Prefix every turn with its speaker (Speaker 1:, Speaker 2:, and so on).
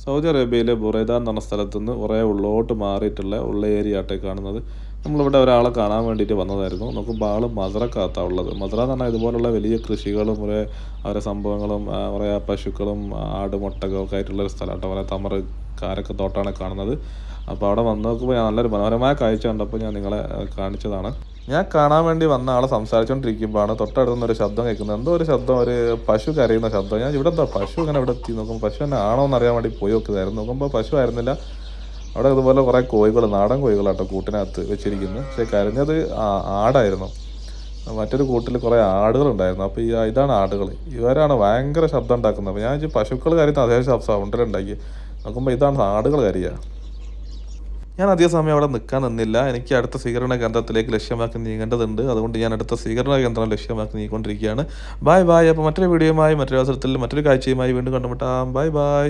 Speaker 1: Saudi അറേബ്യയിലെ Buraidah എന്ന് പറഞ്ഞ സ്ഥലത്തു നിന്ന് കുറേ ഉള്ളോട്ട് മാറിയിട്ടുള്ള ഉള്ള ഏരിയ ആട്ടെ കാണുന്നത്. നമ്മളിവിടെ ഒരാളെ കാണാൻ വേണ്ടിയിട്ട് വന്നതായിരുന്നു. നോക്കുമ്പോൾ ആൾ മസറക്കകത്താണ് ഉള്ളത്. മസറ എന്ന് പറഞ്ഞാൽ ഇതുപോലുള്ള വലിയ കൃഷികളും കുറേ അവരെ സംഭവങ്ങളും കുറേ പശുക്കളും ആട് മുട്ടകളും ഒക്കെ ആയിട്ടുള്ള ഒരു സ്ഥലമാട്ടോ. കുറേ തമറ് കാരക്ക തോട്ടമാണ് കാണുന്നത്. അപ്പോൾ അവിടെ വന്ന് നോക്കുമ്പോൾ ഞാൻ നല്ലൊരു മനോഹരമായ കാഴ്ച കണ്ടപ്പോൾ ഞാൻ നിങ്ങളെ കാണിച്ചതാണ്. ഞാൻ കാണാൻ വേണ്ടി വന്ന ആളെ സംസാരിച്ചുകൊണ്ടിരിക്കുമ്പോഴാണ് തൊട്ടടുത്ത് നിന്നൊരു ശബ്ദം കേൾക്കുന്നത്. എന്തോ ഒരു ശബ്ദം, ഒരു പശു കരയുന്ന ശബ്ദം. ഞാൻ ഇവിടെ എന്താ പശു ഇങ്ങനെ ഇവിടെ എത്തി നോക്കുമ്പോൾ പശു തന്നെ ആണോ എന്നറിയാൻ വേണ്ടി പോയി നോക്കുന്നതായിരുന്നു. നോക്കുമ്പോൾ പശു ആയിരുന്നില്ല. അവിടെ ഇതുപോലെ കുറേ കോഴികൾ, നാടൻ കോഴികളാട്ടോ കൂട്ടിനകത്ത് വെച്ചിരിക്കുന്നത്. പക്ഷേ കരഞ്ഞത് ആടായിരുന്നു. മറ്റൊരു കൂട്ടിൽ കുറേ ആടുകളുണ്ടായിരുന്നു. അപ്പോൾ ഇതാണ് ആടുകൾ. ഇവരാണ് ഭയങ്കര ശബ്ദം ഉണ്ടാക്കുന്നത്. അപ്പോൾ ഞാൻ പശുക്കൾ കരയുന്ന അത്യാവശ്യം സൗണ്ടിലുണ്ടാക്കി നോക്കുമ്പോൾ ഇതാണ് ആടുകൾ കരയുക. ഞാൻ അധിക സമയം അവിടെ നിൽക്കാൻ നിന്നില്ല. എനിക്ക് അടുത്ത സ്വീകരണ കേന്ദ്രത്തിലേക്ക് ലക്ഷ്യമാക്കി നീങ്ങേണ്ടതുണ്ട്. അതുകൊണ്ട് ഞാൻ അടുത്ത സ്വീകരണ കേന്ദ്രം ലക്ഷ്യമാക്കി നീങ്ങിക്കൊണ്ടിരിക്കുകയാണ്. Bye bye. അപ്പോൾ മറ്റൊരു വീഡിയോയുമായി മറ്റൊരു അവസരത്തിൽ മറ്റൊരു കാഴ്ചയുമായി വീണ്ടും കണ്ടുമുട്ടാം. Bye bye.